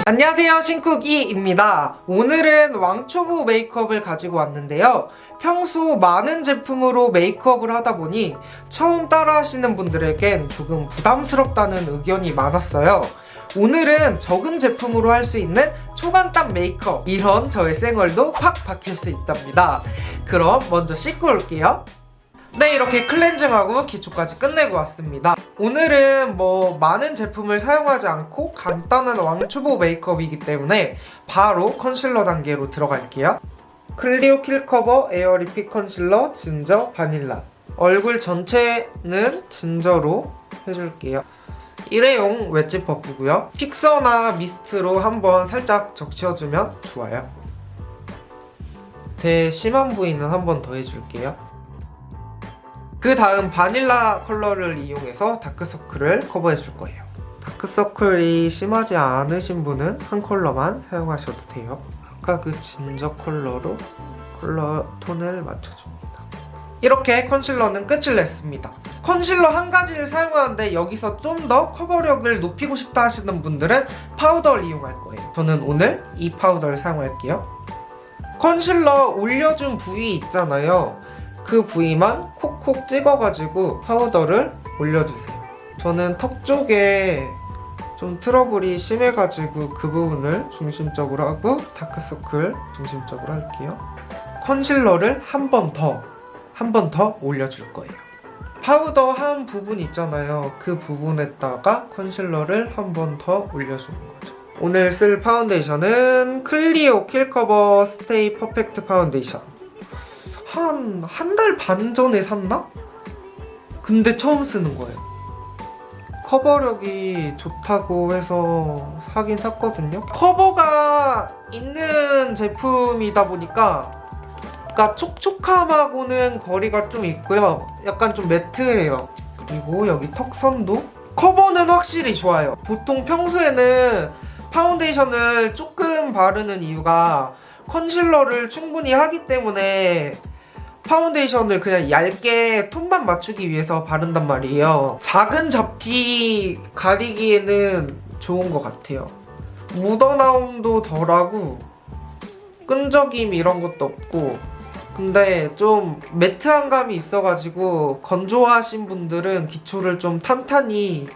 안녕하세요, 신쿡이입니다. 오늘은 왕초보 메이크업을 가지고 왔는데요. 평소 많은 제품으로 메이크업을 하다 보니 처음 따라 하시는 분들에겐 조금 부담스럽다는 의견이 많았어요. 오늘은 적은 제품으로 할 수 있는 초간단 메이크업, 이런 저의 쌩얼도 팍 박힐 수 있답니다. 그럼 먼저 씻고 올게요. 네, 이렇게 클렌징하고 기초까지 끝내고 왔습니다. 오늘은 많은 제품을 사용하지 않고 간단한 왕초보 메이크업이기 때문에 바로 컨실러 단계로 들어갈게요. 클리오 킬커버 에어 리핏 컨실러 진저 바닐라. 얼굴 전체는 진저로 해줄게요. 일회용 웨지 퍼프고요. 픽서나 미스트로 한번 살짝 적셔주면 좋아요. 제 심한 부위는 한 번 더 해줄게요. 그 다음 바닐라 컬러를 이용해서 다크서클을 커버해줄 거예요. 다크서클이 심하지 않으신 분은 한 컬러만 사용하셔도 돼요. 아까 그 진저 컬러로 컬러 톤을 맞춰줍니다. 이렇게 컨실러는 끝을 냈습니다. 컨실러 한 가지를 사용하는데 여기서 좀 더 커버력을 높이고 싶다 하시는 분들은 파우더를 이용할 거예요. 저는 오늘 이 파우더를 사용할게요. 컨실러 올려준 부위 있잖아요. 그 부위만 콕콕 찍어가지고 파우더를 올려주세요. 저는 턱 쪽에 좀 트러블이 심해가지고 그 부분을 중심적으로 하고 다크서클 중심적으로 할게요. 컨실러를 한 번 더 올려줄 거예요. 파우더 한 부분 있잖아요. 그 부분에다가 컨실러를 한 번 더 올려주는 거죠. 오늘 쓸 파운데이션은 클리오 킬커버 스테이 퍼펙트 파운데이션. 한 달 반 전에 샀나? 근데 처음 쓰는 거예요. 커버력이 좋다고 해서 사긴 샀거든요. 커버가 있는 제품이다 보니까 촉촉함하고는 거리가 좀 있고요. 약간 좀 매트해요. 그리고 여기 턱선도 커버는 확실히 좋아요. 보통 평소에는 파운데이션을 조금 바르는 이유가 컨실러를 충분히 하기 때문에 파운데이션을 그냥 얇게 톤만 맞추기 위해서 바른단 말이에요. 작은 잡티 가리기에는 좋은 것 같아요. 묻어나옴도 덜하고 끈적임 이런 것도 없고, 근데 좀 매트한 감이 있어가지고 건조하신 분들은 기초를 좀 탄탄히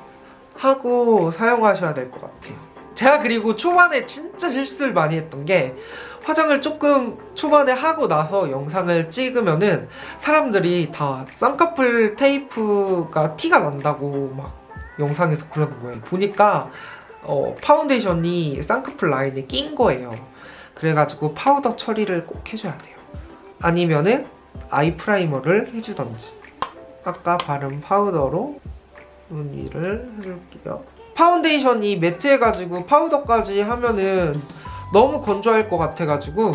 하고 사용하셔야 될 것 같아요. 제가 그리고 초반에 진짜 실수를 많이 했던 게, 화장을 조금 초반에 하고 나서 영상을 찍으면은 사람들이 다 쌍꺼풀 테이프가 티가 난다고 막 영상에서 그러는 거예요. 보니까 파운데이션이 쌍꺼풀 라인에 낀 거예요. 그래가지고 파우더 처리를 꼭 해줘야 돼요. 아니면은 아이 프라이머를 해주던지. 아까 바른 파우더로 눈 위를 해줄게요. 파운데이션이 매트해가지고 파우더까지 하면은 너무 건조할 것 같아가지고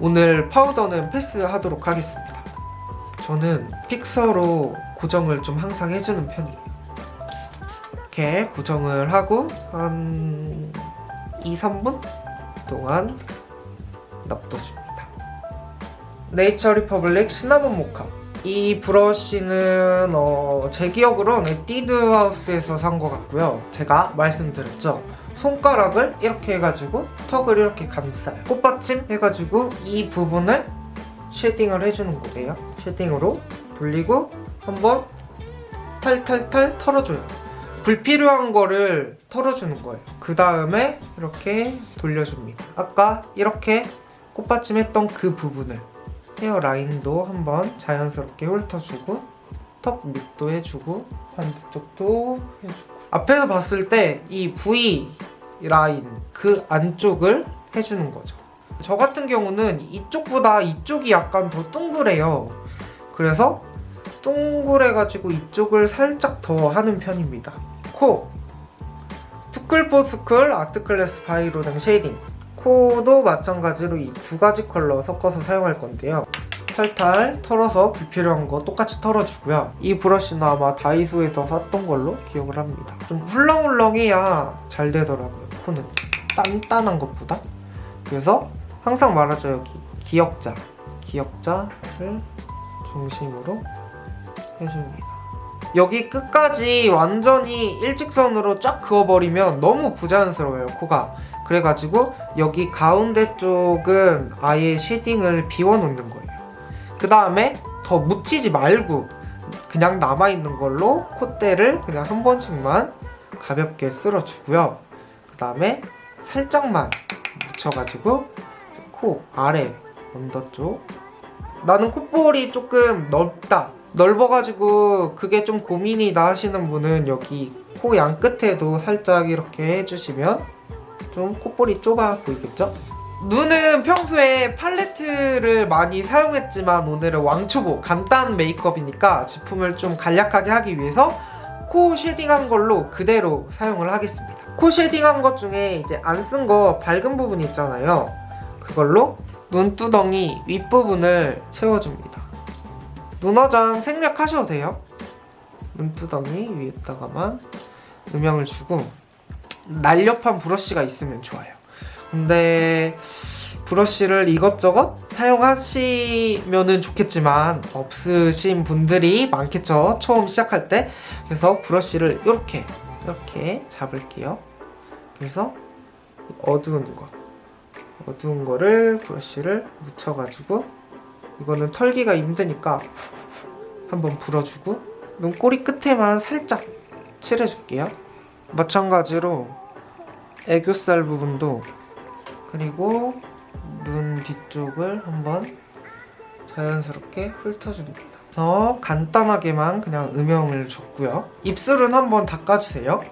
오늘 파우더는 패스하도록 하겠습니다. 저는 픽서로 고정을 좀 항상 해주는 편이에요. 이렇게 고정을 하고 한 2-3분 동안 놔둬줍니다. 네이처 리퍼블릭 시나몬 모카. 이 브러쉬는 제 기억으로는 에뛰드 하우스에서 산 것 같고요. 제가 말씀드렸죠. 손가락을 이렇게 해가지고 턱을 이렇게 감싸요. 꽃받침 해가지고 이 부분을 쉐딩을 해주는 거예요. 쉐딩으로 돌리고 한번 탈탈탈 털어줘요. 불필요한 거를 털어주는 거예요. 그 다음에 이렇게 돌려줍니다. 아까 이렇게 꽃받침 했던 그 부분을 헤어라인도 한번 자연스럽게 훑어주고 턱 밑도 해주고 반대쪽도 해주고, 앞에서 봤을 때 이 V 라인 그 안쪽을 해주는 거죠. 저 같은 경우는 이쪽보다 이쪽이 약간 더 둥그래요. 그래서 둥그래가지고 이쪽을 살짝 더 하는 편입니다. 코 투클포스클 아트클래스 바이로댕 쉐이딩. 코도 마찬가지로 이 두 가지 컬러 섞어서 사용할 건데요. 탈탈 털어서 불필요한 거 똑같이 털어주고요. 이 브러쉬는 아마 다이소에서 샀던 걸로 기억을 합니다. 좀 훌렁훌렁해야 잘 되더라고요, 코는. 단단한 것보다. 그래서 항상 말하죠, 여기 기역자를 중심으로 해줍니다. 여기 끝까지 완전히 일직선으로 쫙 그어버리면 너무 부자연스러워요, 코가. 그래가지고 여기 가운데 쪽은 아예 쉐딩을 비워놓는 거예요. 그 다음에 더 묻히지 말고 그냥 남아있는 걸로 콧대를 그냥 한 번씩만 가볍게 쓸어주고요. 그 다음에 살짝만 묻혀가지고 코 아래 언더 쪽. 나는 콧볼이 조금 넓어가지고 그게 좀 고민이다 하시는 분은 여기 코 양 끝에도 살짝 이렇게 해주시면 좀 콧볼이 좁아 보이겠죠? 눈은 평소에 팔레트를 많이 사용했지만 오늘은 왕초보 간단 메이크업이니까 제품을 좀 간략하게 하기 위해서 코 쉐딩한 걸로 그대로 사용을 하겠습니다. 코 쉐딩한 것 중에 이제 안 쓴 거 밝은 부분 있잖아요. 그걸로 눈두덩이 윗부분을 채워줍니다. 눈화장 생략하셔도 돼요. 눈두덩이 위에다가만 음영을 주고 날렵한 브러쉬가 있으면 좋아요. 근데 브러쉬를 이것저것 사용하시면은 좋겠지만 없으신 분들이 많겠죠, 처음 시작할 때. 그래서 브러쉬를 이렇게 잡을게요. 그래서 어두운 거를 브러쉬를 묻혀가지고, 이거는 털기가 힘드니까 한번 불어주고 눈꼬리 끝에만 살짝 칠해줄게요. 마찬가지로 애교살 부분도, 그리고 눈 뒤쪽을 한번 자연스럽게 훑어줍니다. 그래서 간단하게만 그냥 음영을 줬고요. 입술은 한번 닦아주세요.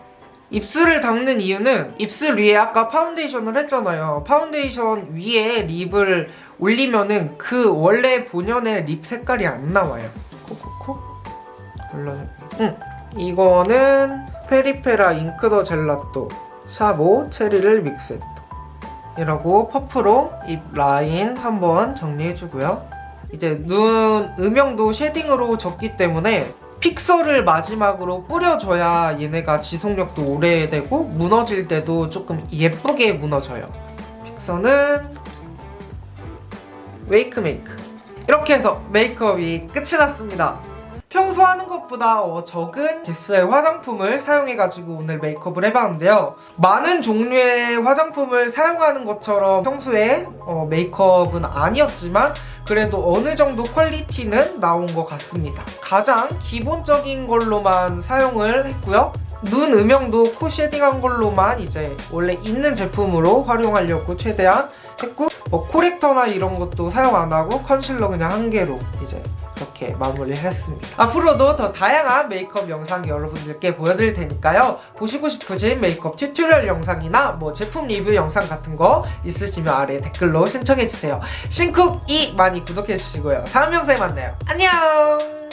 입술을 닦는 이유는 입술 위에 아까 파운데이션을 했잖아요. 파운데이션 위에 립을 올리면은 그 원래 본연의 립 색깔이 안 나와요. 콕콕콕 올려줍니다. 이거는 페리페라 잉크 더 젤라또 샤보 체리를 믹스했다. 이라고 퍼프로 입 라인 한번 정리해주고요. 이제 눈 음영도 쉐딩으로 줬기 때문에 픽서를 마지막으로 뿌려줘야 얘네가 지속력도 오래되고 무너질 때도 조금 예쁘게 무너져요. 픽서는 웨이크 메이크. 이렇게 해서 메이크업이 끝이 났습니다. 평소 하는 것보다 적은 개수의 화장품을 사용해가지고 오늘 메이크업을 해봤는데요. 많은 종류의 화장품을 사용하는 것처럼 평소에 메이크업은 아니었지만 그래도 어느 정도 퀄리티는 나온 것 같습니다. 가장 기본적인 걸로만 사용을 했고요. 눈 음영도 코 쉐딩한 걸로만 이제 원래 있는 제품으로 활용하려고 최대한 했고, 코렉터나 이런 것도 사용 안 하고 컨실러 그냥 한 개로 이제 이렇게 마무리를 했습니다. 앞으로도 더 다양한 메이크업 영상 여러분들께 보여드릴 테니까요. 보시고 싶으신 메이크업 튜토리얼 영상이나 뭐 제품 리뷰 영상 같은 거 있으시면 아래 댓글로 신청해주세요. 신쿡2 많이 구독해주시고요. 다음 영상에 만나요. 안녕!